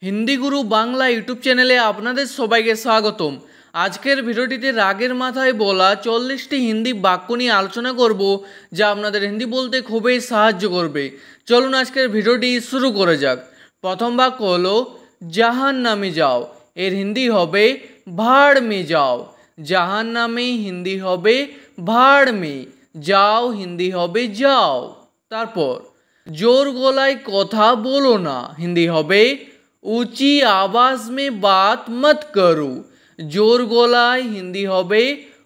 हिंदी गुरु Bangla YouTube चैनेले आपनादेर सबाइके स्वागतम। आजकेर भिडियोटिते रागेर माथाय बोला 40टी हिंदी वाक्य निये आलोचना करब जा आपनादेर हिंदी बोलते खूबई साहाज्य करबे। चलुन आजकेर भिडियोटी शुरू करा जाक। प्रथम वाक्य हलो জাহান্নামে जाओ। एर हिंदी हबे भाड़ में जाओ। জাহান্নামে हिंदी हबे भाड़ में, जाओ हिंदी हबे जाओ। तारपर जोर गलाय कथा बोलो ना, हिंदी हबे ऊंची आवाज में बात मत करो। जोर गलाय हिंदी हबे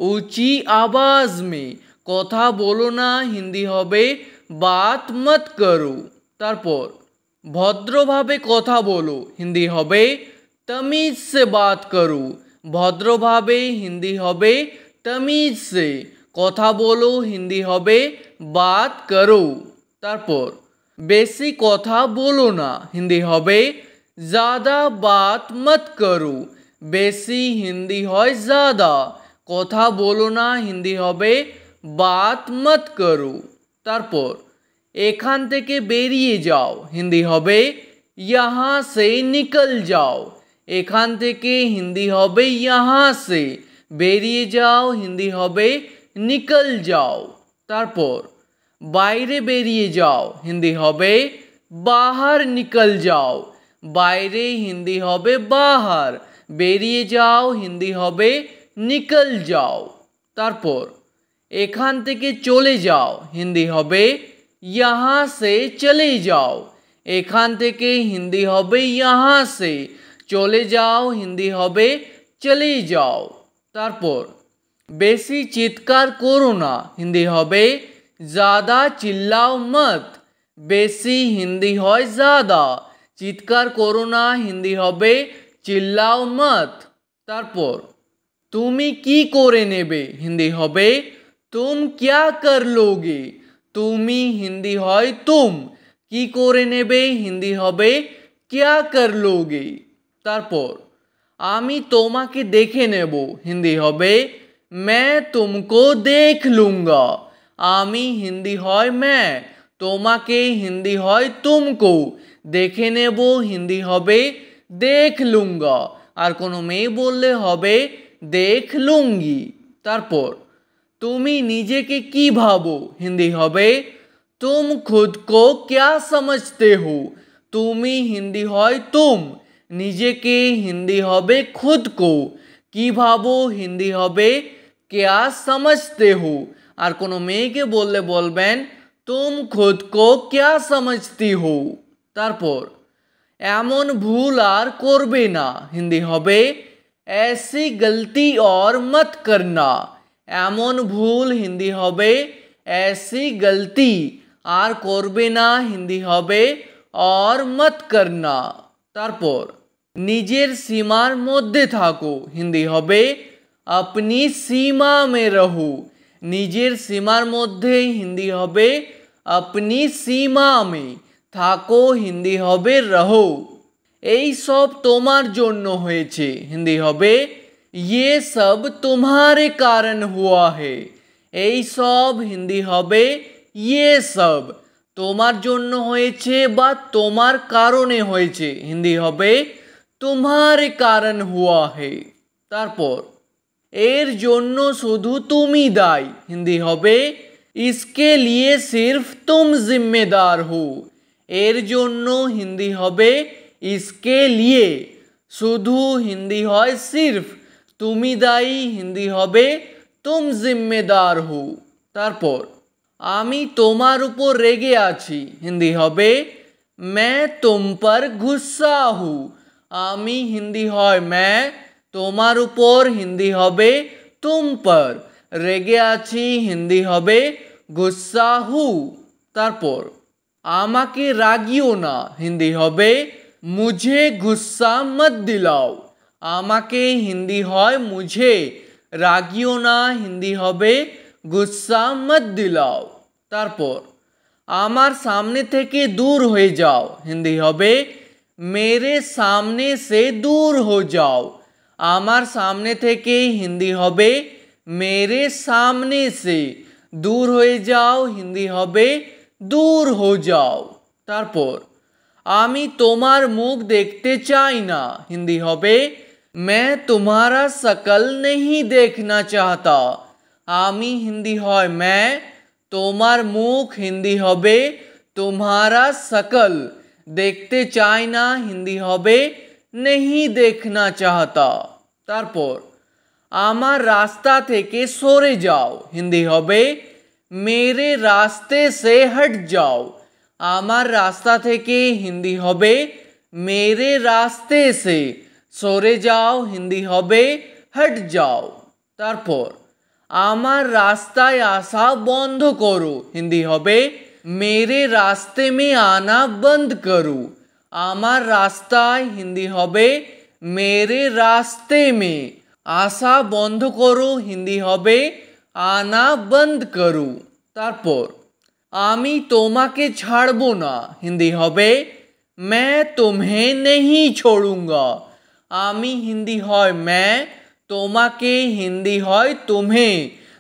ऊंची आवाज में, कथा बोलो ना हिंदी हबे बात मत करो। तारपर भद्रभावे कथा बोलो, हिंदी हबे तमीज से बात करो। भद्रभावे हिंदी हबे तमीज से, कथा बोलो हिंदी हबे बात करो। तारपर बेसी कथा बोलो ना, हिंदी हबे ज़्यादा बात मत करो। बेसी हिंदी है ज़्यादा, कथा बोलो ना हिंदी हबे बात मत करो। तारपर एखान थेके बेरिये जाओ, हिंदी हबे यहाँ से निकल जाओ। एखान थेके हिंदी हबे यहाँ से, बेरिये जाओ हिंदी हबे निकल जाओ। तारपर बाइरे बेरिये जाओ, हिंदी हबे बाहर निकल जाओ। बाइरे हिंदी हबे बाहर, बेरिये जाओ हिंदी हबे निकल जाओ। तारपर एखान थेके चले जाओ, हिंदी हबे यहाँ से चले जाओ। एखान थेके हिंदी हबे यहाँ से, चले जाओ हिंदी हबे चले जाओ। तारपर बेसी चित्कार करो ना, हिंदी हबे ज़्यादा चिल्लाओ मत। बेसी हिंदी है ज़्यादा, चित्कार करो ना हिंदी हबे चिल्लाओ मत। तारपर तुमी की करे नेबे, हिंदी हबे तुम क्या कर लोगे। तुमी हिंदी है तुम, की करे नेबे हिंदी हबे क्या कर लोगे। तारपर आमी तोमाके देखे नेबो, हिंदी हबे मैं तुमको देख लूँगा। आमी हिंदी है मैं, तोमाके हिंदी है तुमको, देखे नेबो हिंदी हबे देख लूँगा। और कोनो मेये बोलले हबे देख लूँगी। तारपर तुमी निजेके की भाबो, हिंदी हबे तुम खुद को क्या समझते हो। तुमी हिंदी है तुम, निजेके हिंदी हबे खुद को, की भाबो हिंदी हबे क्या समझते हो। और कोनो मेयेके बोलले बोलबेन तुम खुद को क्या समझती हो। तारपर एमन भूल आर करबे ना, हिंदी हबे ऐसी गलती और मत करना। एमन भूल हिंदी हबे ऐसी गलती, आर करबे ना हिंदी हबे और मत करना। तारपर निजेर सीमार मध्य थाको, हिंदी हबे अपनी सीमा में रहो। निजेर सीमार मध्य हिंदी हबे अपनी सीमा में, थाको हिंदी हबे रहो। এই सब তোমার জন্য হয়েছে, हिंदी हबे ये सब तुम्हारे कारण हुआ है। এই सब हिंदी हबे ये सब তোমার জন্য হয়েছে বা তোমার কারণে হয়েছে, हिंदी हबे तुम्हारे कारण हुआ है। तारपर एर জন্য শুধু তুমি দায়ী, हिंदी हबे इसके लिए सिर्फ तुम जिम्मेदार हो। एर জন্য हिंदी हबे इसके लिए, शुधु हिंदी है सिर्फ, तुमी दायी हिंदी हबे तुम जिम्मेदार हो। तारपर आमी तोमार ऊपर रेगे आछि, हिंदी हबे मैं तुम पर गुस्सा हूँ। आमी हिंदी है मैं, तोमार ऊपर हिंदी हबे तुम पर, रेगे आछि हिंदी हबे गुस्सा हूँ। तारपर आमाके रागियो ना, हिंदी हबे मुझे गुस्सा मत दिलाओ। आमाके हिंदी है मुझे, रागियो ना हिंदी हबे गुस्सा मत दिलाओ। तारपर आमार सामने थेके दूर हो जाओ, हिंदी हबे मेरे सामने से दूर हो जाओ। आमार सामने थेके हिंदी हबे मेरे सामने से, दूर हो जाओ हिंदी हबे दूर हो जाओ। तारपर आमी तोमार मुख देखते चाই না हिंदी হবে मैं तुम्हारा शकल नहीं देखना चाहता। आमी हिंदी হয় मैं, तोमार मुख हिंदी হবে तुम्हारा शकल, देखते চাই না हिंदी হবে नहीं देखना चाहता। तारपर आमार रास्ता थेके सरे जाओ हिंदी হবে मेरे रास्ते से हट जाओ। आमार रास्ता थेके हिंदी হবে मेरे रास्ते से, सरे जाओ हिंदी হবে हट जाओ। तारपर आमार रास्ताय आसा बंध करो हिंदी হবে मेरे रास्ते में आना बंद करो। आमार रास्ताय हिंदी হবে मेरे रास्ते में, आसा बंध करो हिंदी হবে आना बंद करो। तारपर आमी तोमाके छाड़बो ना हिंदी হবে मैं तुम्हें नहीं छोड़ूंगा। आमी हिंदी হয় मैं, तोमाके हिंदी হয় तुम्हें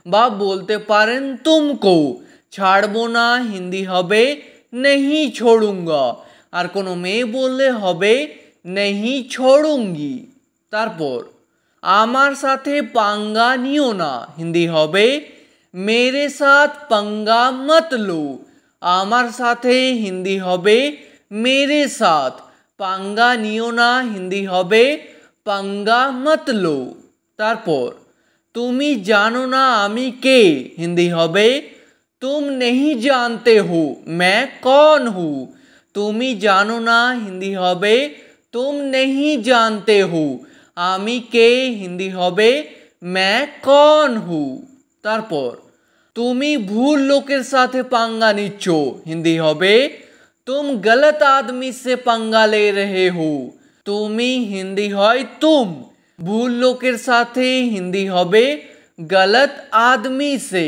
बा बोलते पारेन तुमको। छाड़बो ना हिंदी হবে नहीं छोड़ूंगा, और कोनो मेये बोलले হবে नहीं छोड़ूंगी। तारपर आमार साथे पांगा नियो ना हिंदी হবে मेरे साथ पंगा मत लो। आमार साथे हिंदी হবে मेरे साथ, पांगा नियो ना हिंदी হবে पंगा मत लो। तारपर तुमी जानो ना आमी के हिंदी হবে तुम नहीं जानते हो मैं कौन हूँ। तुमी जानो ना हिंदी হবে तुम नहीं जानते हो, आमी के हिंदी হবে मैं कौन हूँ। तारपर तुमी भूल लोकेर साथे पंगा निच्छो हिंदी হবে तुम गलत आदमी से पंगा ले रहे हो। तुमी हिंदी হয় तुम, भूल लोकेर साथे हिंदी হবে गलत आदमी से,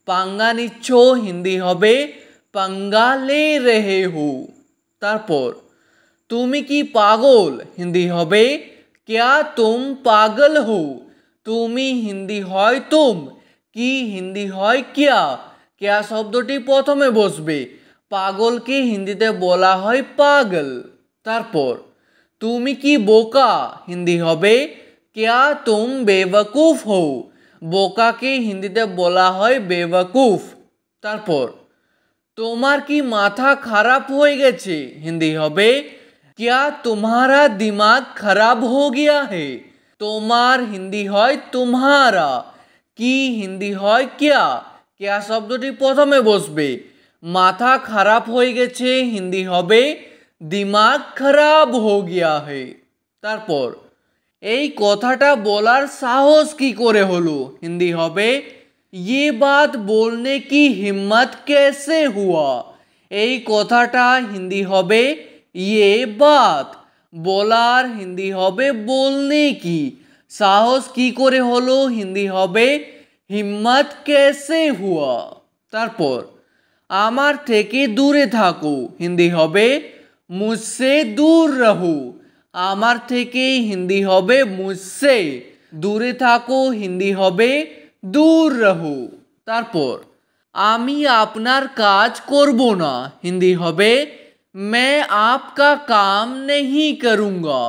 पंगा निच्छो हिंदी হবে पंगा ले रहे हो। तारपर तुमी की पागल हिंदी হবে क्या तुम पागल हो। तुमी हिंदी হয় तुम, की हिंदी হয় क्या, क्या शब्दटी प्रथमे बसबे, पागल के हिंदीते बोला হয় पागल। तारपर तुमी की बोका हिंदी হবে क्या तुम बेवकूफ हो, बोका के हिंदीते बोला হয় बेवकूफ। तारपर तोमार की माथा खराब हो गेछे हिंदी হবে क्या तुम्हारा दिमाग खराब हो गया है। तोमार हिंदी হয় तुम्हारा, की हिंदी হয় क्या, क्या शब्दटी प्रथमे बसबे, माथा खराब हो गेछे हिंदी হবে दिमाग खराब हो गया है। तारपर এই কথাটা বলার সাহস কি করে হলো हिंदी হবে ये बात बोलने की हिम्मत कैसे हुआ। এই কথাটা हिंदी হবে ये बात, बोलार हिंदी হবে बोलने की, साहस की करे हलो हिंदी হবে हिम्मत कैसे हुआ। तारपर आमार थेके दूरे थाको हिंदी হবে मुझसे दूर रहो। आमार थेके हिंदी হবে मुझसे, दूरे थाको हिंदी হবে दूर रहो। तारपर आमी आपनार काज करबो ना हिंदी হবে मैं आपका काम नहीं करूँगा।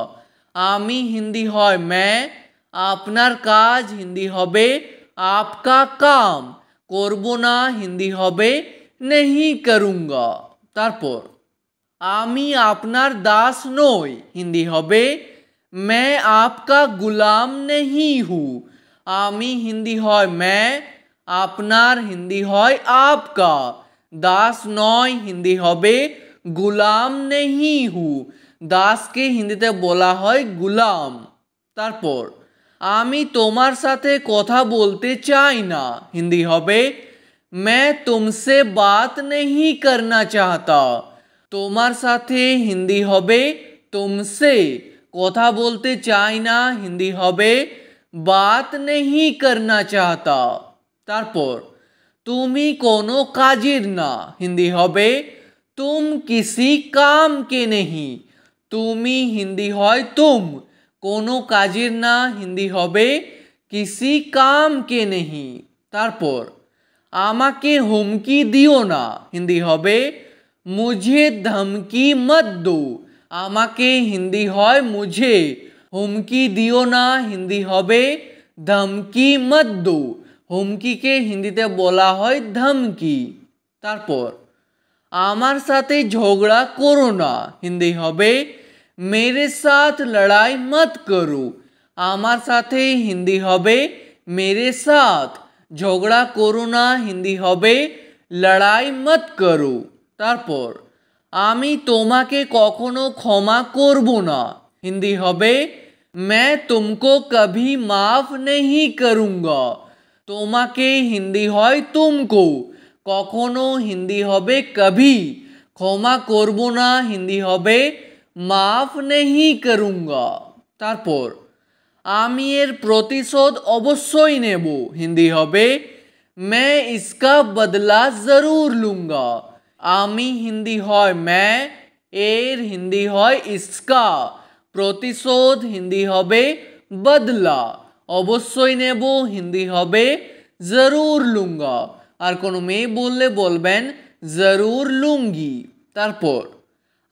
आमी हिंदी হয় मैं, आपनार काज हिंदी হবে आपका काम, करबो ना हिंदी হবে नहीं करूँगा। तारपर आमी आपनार दास नई हिंदी হবে मैं आपका गुलाम नहीं हूँ। आमी हिंदी হয় मैं, आपनार हिंदी হয় आपका, दास नय हिंदी হবে गुलाम नहीं हूँ, दास के हिंदीते बोला হয় गुलाम। तारपर आमी तोमार साथे कथा बोलते चाই ना हिंदी হবে मैं तुमसे बात नहीं करना चाहता। तोमार साथे हिंदी হবে तुमसे, कथा बोलते चाই ना हिंदी হবে बात नहीं करना चाहता। तारपर तुमी कोनो काजेर ना हिंदी হবে तुम किसी काम के नहीं। तुमी हिंदी হয় तुम, कोनो काजेर ना हिंदी হবে किसी काम के नहीं। तारपर आमाके हुमकी दिओ ना हिंदी হবে मुझे धमकी मत दो। আমাকে হিন্দি হয় মুঝে, হুমকি দিও না হিন্দি হবে ধমকি মত দো। হুমকিকে হিন্দিতে বলা হয় ধমকি। তারপর আমার সাথে ঝগড়া করো না হিন্দি হবে मेरे साथ लड़ाई मत करो। আমার সাথে হিন্দি হবে मेरे साथ, ঝগড়া করো না হিন্দি হবে লড়াই মত করো। তারপর আমি তোমাকে কখনো ক্ষমা করব না হিন্দি হবে मैं तुमको कभी माफ नहीं करूँगा। তোমাকে হিন্দি হয় তুমকো, কখনো হিন্দি হবে কভি, ক্ষমা করব না হিন্দি হবে মাফ नहीं करूँगा। তারপর আমি এর প্রতিশোধ অবশ্যই নেব হিন্দি হবে मैं इसका बदला ज़रूर लूँगा। আমি হিন্দি হয় मैं, এর হিন্দি হয় इसका, প্রতিশোধ হিন্দি হবে বদলা, অবশ্যই নেব হিন্দি হবে ज़रूर लूँगा। আর কোনো মেয়ে বললে বলবেন ज़रूर लूँगी। তারপর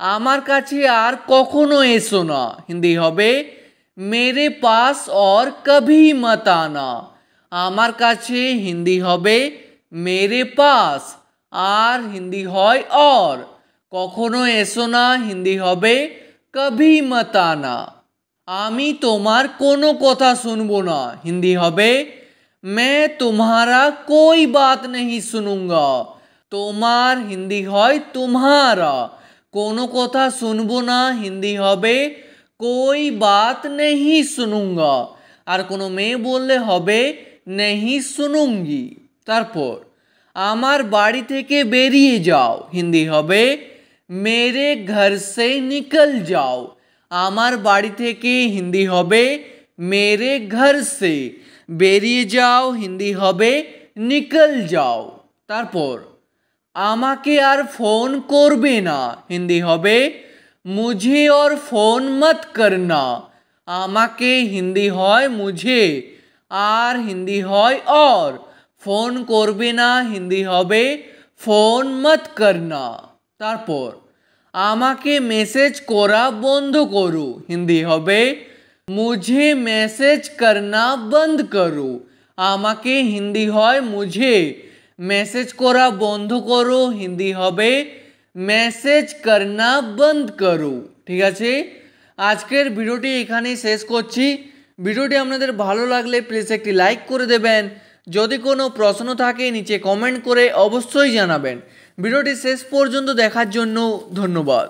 আমার কাছে আর কখনো এসো না হিন্দি হবে मेरे पास और कभी मत आना। আমার কাছে হিন্দি হবে मेरे पास, আর হিন্দি হয় और, কখনো এসো না হিন্দি হবে कभी मत आना। আমি তোমার কোনো কথা শুনবো না হিন্দি হবে मैं तुम्हारा कोई बात नहीं सुनूंगा। তোমার হিন্দি হয় तुम्हारा, কোনো কথা শুনবো না হিন্দি হবে कोई बात नहीं सुनूंगा। আর কোনো মেয়ে বললে হবে नहीं सुनूंगी। তারপর আমার বাড়ি থেকে বেরিয়ে যাও হিন্দি হবে मेरे घर से निकल जाओ। আমার বাড়ি থেকে হিন্দি হবে मेरे घर से, বেরিয়ে যাও হিন্দি হবে निकल जाओ। তারপর আমাকে আর ফোন করবে না হিন্দি হবে मुझे और फोन मत करना। আমাকে হিন্দি হয় मुझे, আর হিন্দি হয় और, ফোন করবে না হিন্দি হবে ফোন मत करना। তারপর আমাকে মেসেজ করা বন্ধ করো হিন্দি হবে मुझे मैसेज करना बंद करो। আমাকে হিন্দি হয় मुझे, মেসেজ করা বন্ধ করো হিন্দি হবে মেসেজ করনা বন্ধ করো। ঠিক আছে, আজকের ভিডিওটি এখানেই শেষ করছি। ভিডিওটি আপনাদের ভালো লাগলে প্লিজ একটি লাইক করে দেবেন। যদি কোনো প্রশ্ন থাকে নিচে কমেন্ট করে অবশ্যই জানাবেন। ভিডিওটি শেষ পর্যন্ত দেখার জন্য ধন্যবাদ।